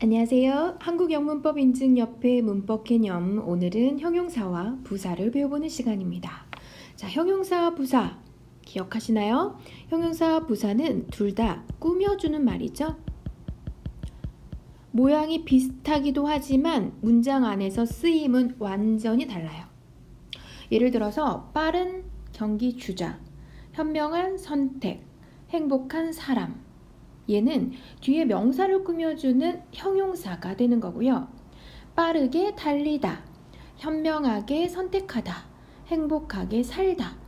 안녕하세요. 한국영문법 인증협회 문법 개념. 오늘은 형용사와 부사를 배워보는 시간입니다. 자, 형용사, 부사 기억하시나요? 형용사, 부사는 둘 다 꾸며주는 말이죠. 모양이 비슷하기도 하지만 문장 안에서 쓰임은 완전히 달라요. 예를 들어서 빠른 경기 주자, 현명한 선택, 행복한 사람. 얘는 뒤에 명사를 꾸며주는 형용사가 되는 거고요. 빠르게 달리다, 현명하게 선택하다, 행복하게 살다.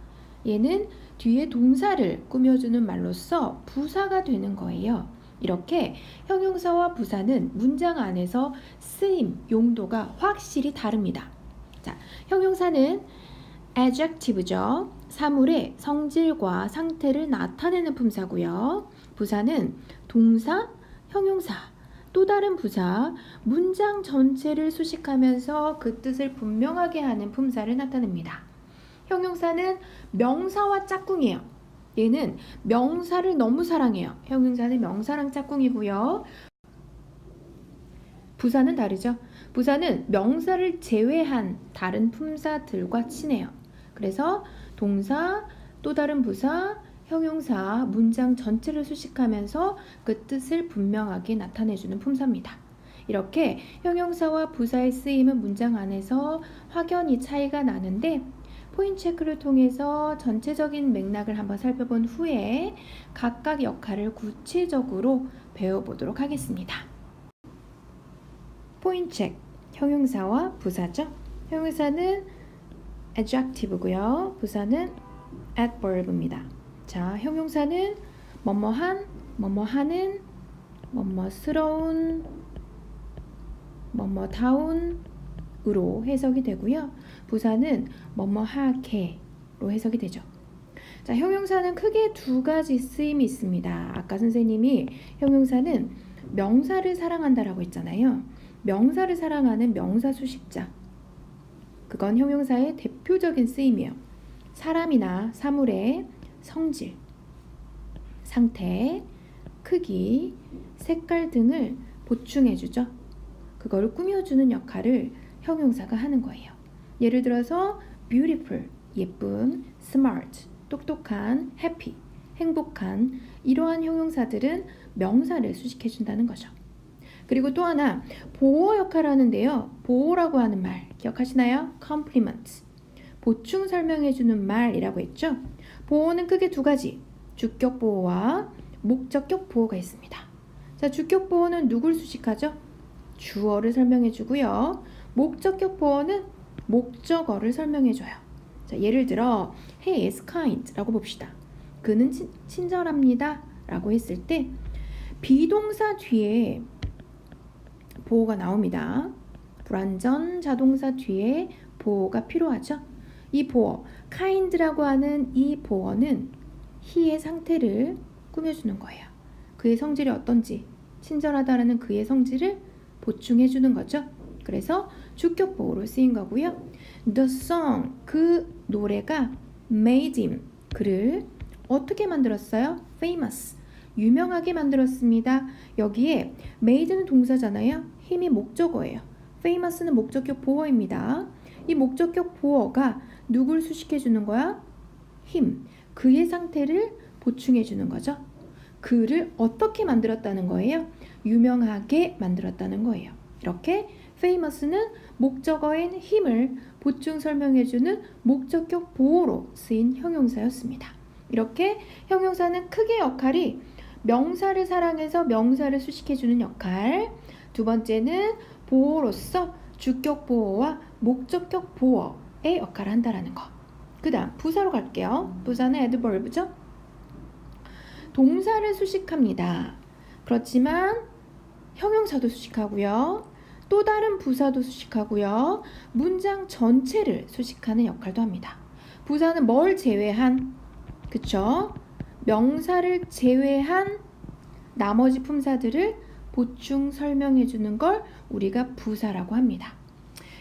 얘는 뒤에 동사를 꾸며주는 말로써 부사가 되는 거예요. 이렇게 형용사와 부사는 문장 안에서 쓰임, 용도가 확실히 다릅니다. 자, 형용사는 adjective죠. 사물의 성질과 상태를 나타내는 품사고요. 부사는 동사, 형용사, 또 다른 부사, 문장 전체를 수식하면서 그 뜻을 분명하게 하는 품사를 나타냅니다. 형용사는 명사와 짝꿍이에요. 얘는 명사를 너무 사랑해요. 형용사는 명사랑 짝꿍이고요. 부사는 다르죠. 부사는 명사를 제외한 다른 품사들과 친해요. 그래서 동사, 또 다른 부사, 형용사, 문장 전체를 수식하면서 그 뜻을 분명하게 나타내주는 품사입니다. 이렇게 형용사와 부사의 쓰임은 문장 안에서 확연히 차이가 나는데 포인트 체크를 통해서 전체적인 맥락을 한번 살펴본 후에 각각 역할을 구체적으로 배워보도록 하겠습니다. 포인트 체크, 형용사와 부사죠. 형용사는 adjective고요. 부사는 adverb입니다. 자, 형용사는 뭐뭐한, 뭐뭐하는, 뭐뭐스러운, 뭐뭐다운으로 해석이 되고요. 부사는 뭐뭐하게로 해석이 되죠. 자, 형용사는 크게 두 가지 쓰임이 있습니다. 아까 선생님이 형용사는 명사를 사랑한다라고 했잖아요. 명사를 사랑하는 명사 수식자. 그건 형용사의 대표적인 쓰임이에요. 사람이나 사물의 성질, 상태, 크기, 색깔 등을 보충해주죠. 그걸 꾸며주는 역할을 형용사가 하는 거예요. 예를 들어서 beautiful, 예쁜, smart, 똑똑한, happy, 행복한 이러한 형용사들은 명사를 수식해준다는 거죠. 그리고 또 하나 보호 역할을 하는데요. 보호라고 하는 말 기억하시나요? complement, 보충 설명해주는 말이라고 했죠. 보호는 크게 두 가지, 주격 보호와 목적격 보호가 있습니다. 자, 주격 보호는 누굴 수식하죠? 주어를 설명해주고요. 목적격 보호는 목적어를 설명해줘요. 자, 예를 들어 He is kind 라고 봅시다. 그는 친절합니다 라고 했을 때 비동사 뒤에 보호가 나옵니다. 불완전 자동사 뒤에 보호가 필요하죠. 이 보어, kind라고 하는 이 보어는 he의 상태를 꾸며주는 거예요. 그의 성질이 어떤지, 친절하다라는 그의 성질을 보충해주는 거죠. 그래서 주격 보호로 쓰인 거고요. The song, 그 노래가 made him, 그를 어떻게 만들었어요? famous, 유명하게 만들었습니다. 여기에 made는 동사잖아요. 힘이 목적어예요. famous는 목적격 보어입니다. 이 목적격 보어가 누굴 수식해주는 거야? 힘, 그의 상태를 보충해주는 거죠. 그를 어떻게 만들었다는 거예요? 유명하게 만들었다는 거예요. 이렇게 famous는 목적어인 힘을 보충 설명해주는 목적격 보어로 쓰인 형용사였습니다. 이렇게 형용사는 크게 역할이 명사를 사랑해서 명사를 수식해주는 역할, 두 번째는 보호로서 주격 보호와 목적격 보호의 역할을 한다는 거. 그 다음 부사로 갈게요. 부사는 adverb죠. 동사를 수식합니다. 그렇지만 형용사도 수식하고요. 또 다른 부사도 수식하고요. 문장 전체를 수식하는 역할도 합니다. 부사는 뭘 제외한? 그쵸? 명사를 제외한 나머지 품사들을 보충 설명해 주는 걸 우리가 부사라고 합니다.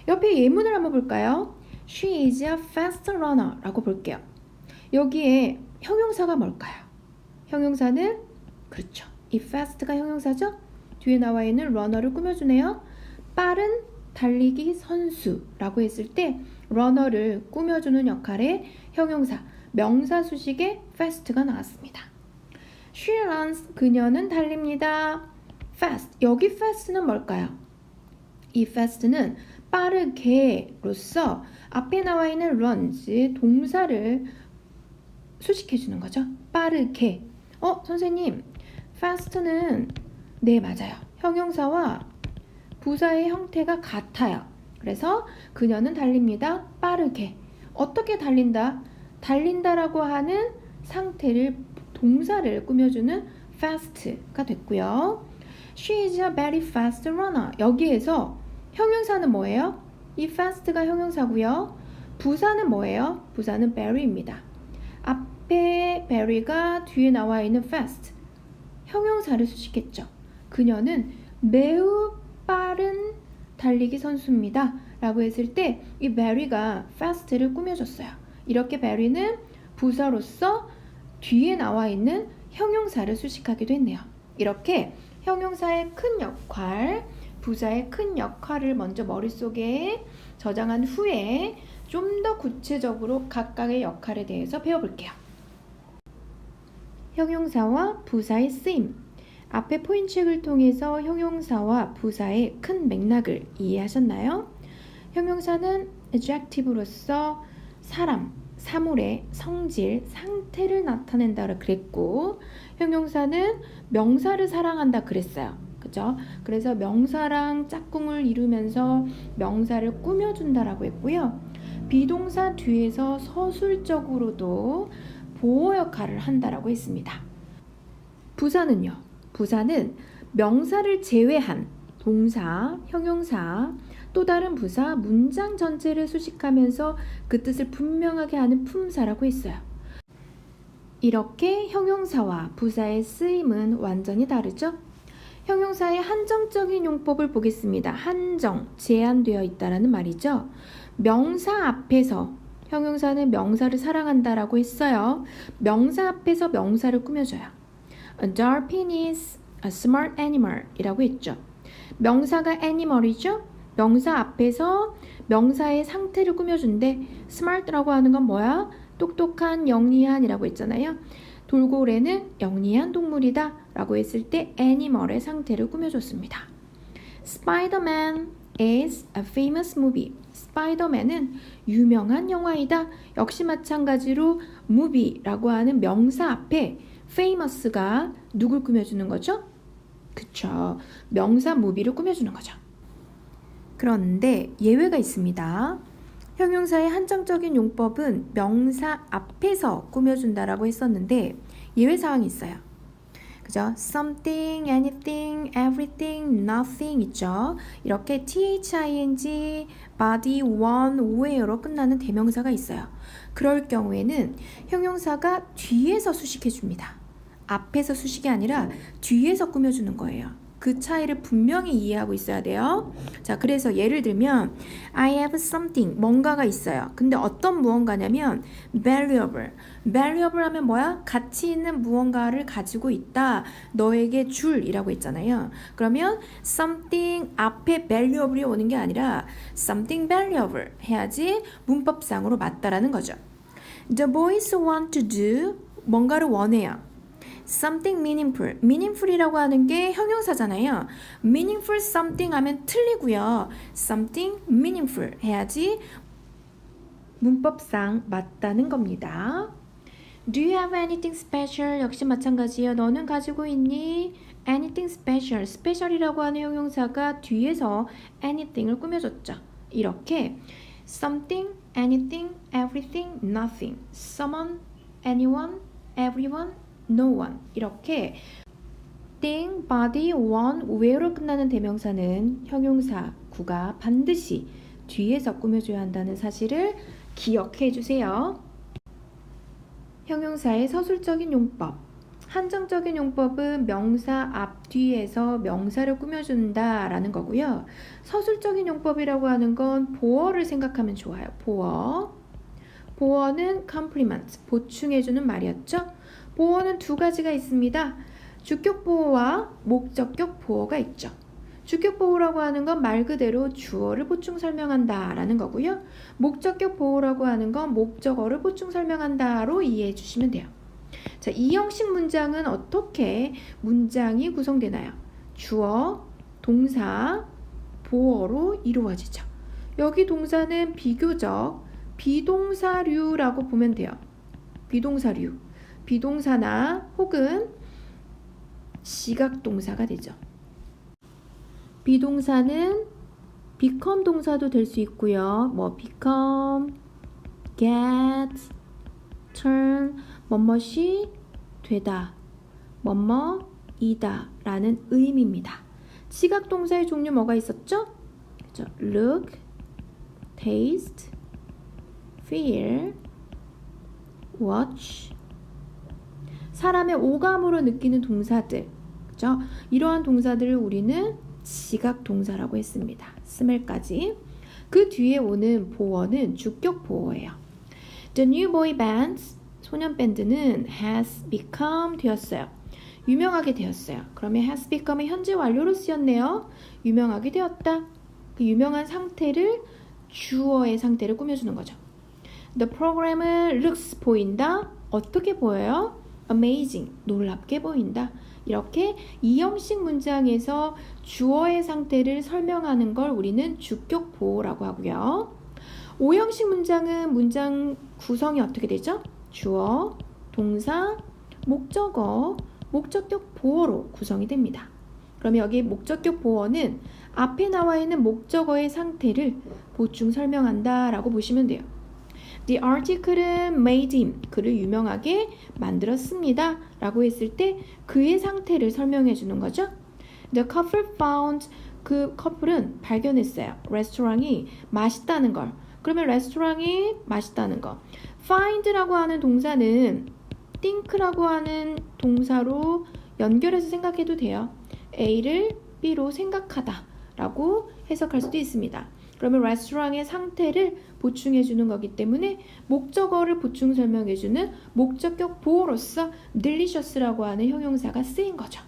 옆에 예문을 한번 볼까요? She is a fast runner 라고 볼게요. 여기에 형용사가 뭘까요? 형용사는 그렇죠. 이 fast가 형용사죠? 뒤에 나와 있는 runner를 꾸며주네요. 빠른 달리기 선수라고 했을 때 runner를 꾸며주는 역할의 형용사 명사 수식의 fast가 나왔습니다. She runs. 그녀는 달립니다. fast. 여기 fast는 뭘까요? 이 fast는 빠르게로서 앞에 나와 있는 runs 동사를 수식해주는 거죠. 빠르게. 선생님, fast는 네, 맞아요. 형용사와 부사의 형태가 같아요. 그래서 그녀는 달립니다. 빠르게. 어떻게 달린다? 달린다라고 하는 상태를 동사를 꾸며주는 fast가 됐고요. She is a very fast runner. 여기에서 형용사는 뭐예요? 이 fast가 형용사고요. 부사는 뭐예요? 부사는 very입니다. 앞에 very가 뒤에 나와 있는 fast 형용사를 수식했죠. 그녀는 매우 빠른 달리기 선수입니다. 라고 했을 때 이 very가 fast를 꾸며줬어요. 이렇게 very는 부사로서 뒤에 나와 있는 형용사를 수식하기도 했네요. 이렇게 형용사의 큰 역할, 부사의 큰 역할을 먼저 머릿속에 저장한 후에 좀 더 구체적으로 각각의 역할에 대해서 배워볼게요. 형용사와 부사의 쓰임. 앞에 포인트책을 통해서 형용사와 부사의 큰 맥락을 이해하셨나요? 형용사는 adjective로서 사람, 사물의 성질, 상태를 나타낸다 그랬고 형용사는 명사를 사랑한다 그랬어요. 그죠? 그래서 명사랑 짝꿍을 이루면서 명사를 꾸며준다라고 했고요. 비동사 뒤에서 서술적으로도 보호 역할을 한다라고 했습니다. 부사는요. 부사는 명사를 제외한 동사, 형용사, 또 다른 부사, 문장 전체를 수식하면서 그 뜻을 분명하게 하는 품사라고 했어요. 이렇게 형용사와 부사의 쓰임은 완전히 다르죠? 형용사의 한정적인 용법을 보겠습니다. 한정, 제한되어 있다라는 말이죠. 명사 앞에서 형용사는 명사를 사랑한다라고 했어요. 명사 앞에서 명사를 꾸며줘요. A dolphin is a smart animal 이라고 했죠. 명사가 animal이죠. 명사 앞에서 명사의 상태를 꾸며준데 smart라고 하는 건 뭐야? 똑똑한, 영리한이라고 했잖아요. 돌고래는 영리한 동물이다 라고 했을 때 animal의 상태를 꾸며줬습니다. Spider-Man is a famous movie. 스파이더맨은 유명한 영화이다. 역시 마찬가지로 movie라고 하는 명사 앞에 famous가 누굴 꾸며주는 거죠? 그쵸. 명사 movie를 꾸며주는 거죠. 그런데 예외가 있습니다. 형용사의 한정적인 용법은 명사 앞에서 꾸며준다라고 했었는데 예외 사항이 있어요. 그죠? something, anything, everything, nothing 있죠. 이렇게 thing, body, one, where로 끝나는 대명사가 있어요. 그럴 경우에는 형용사가 뒤에서 수식해줍니다. 앞에서 수식이 아니라 뒤에서 꾸며주는 거예요. 그 차이를 분명히 이해하고 있어야 돼요. 자, 그래서 예를 들면 I have something, 뭔가가 있어요. 근데 어떤 무언가냐면 valuable. valuable 하면 뭐야? 가치 있는 무언가를 가지고 있다. 너에게 줄이라고 했잖아요. 그러면 something 앞에 valuable이 오는 게 아니라 something valuable 해야지 문법상으로 맞다라는 거죠. The boys want to do, 뭔가를 원해요. something meaningful. meaningful이라고 하는 게 형용사잖아요. meaningful something 하면 틀리고요. something meaningful 해야지 문법상 맞다는 겁니다. Do you have anything special? 역시 마찬가지예요. 너는 가지고 있니? anything special. special이라고 하는 형용사가 뒤에서 anything을 꾸며줬죠. 이렇게 something, anything, everything, nothing. someone, anyone, everyone, no one. 이렇게 thing, body, one, where로 끝나는 대명사는 형용사 구가 반드시 뒤에서 꾸며줘야 한다는 사실을 기억해 주세요. 형용사의 서술적인 용법. 한정적인 용법은 명사 앞뒤에서 명사를 꾸며준다라는 거고요. 서술적인 용법이라고 하는 건 보어를 생각하면 좋아요. 보어. 보어는 complement, 보충해주는 말이었죠. 보어는 두 가지가 있습니다. 주격 보호와 목적격 보호가 있죠. 주격 보호라고 하는 건 말 그대로 주어를 보충 설명한다 라는 거고요. 목적격 보호라고 하는 건 목적어를 보충 설명한다로 이해해 주시면 돼요. 자, 이 형식 문장은 어떻게 문장이 구성되나요? 주어, 동사, 보어로 이루어지죠. 여기 동사는 비교적 비동사류라고 보면 돼요. 비동사류. 비동사나 혹은 지각동사가 되죠. 비동사는 become 동사도 될 수 있고요. 뭐 become, get, turn, 뭐뭇이 되다, 뭐뭐이다 라는 의미입니다. 지각동사의 종류 뭐가 있었죠? 그죠? look, taste, feel, watch. 사람의 오감으로 느끼는 동사들, 그죠? 이러한 동사들을 우리는 지각동사라고 했습니다. smell까지. 그 뒤에 오는 보어는 주격 보어예요. The new boy band, 소년 밴드는 has become 되었어요. 유명하게 되었어요. 그러면 has become의 현재 완료로 쓰였네요. 유명하게 되었다. 그 유명한 상태를 주어의 상태를 꾸며주는 거죠. The program은 looks 보인다. 어떻게 보여요? amazing, 놀랍게 보인다. 이렇게 이 형식 문장에서 주어의 상태를 설명하는 걸 우리는 주격 보호라고 하고요. 5형식 문장은 문장 구성이 어떻게 되죠? 주어, 동사, 목적어, 목적격 보어로 구성이 됩니다. 그럼 여기 목적격 보어는 앞에 나와 있는 목적어의 상태를 보충 설명한다 라고 보시면 돼요. The article은 made him, 그를 유명하게 만들었습니다 라고 했을 때 그의 상태를 설명해 주는 거죠. The couple found, 그 커플은 발견했어요. 레스토랑이 맛있다는 걸. 그러면 레스토랑이 맛있다는 거. find라고 하는 동사는 think라고 하는 동사로 연결해서 생각해도 돼요. A를 B로 생각하다 라고 해석할 수도 있습니다. 그러면 레스토랑의 상태를 보충해 주는 거기 때문에 목적어를 보충 설명해 주는 목적격 보호로서 delicious라고 하는 형용사가 쓰인 거죠.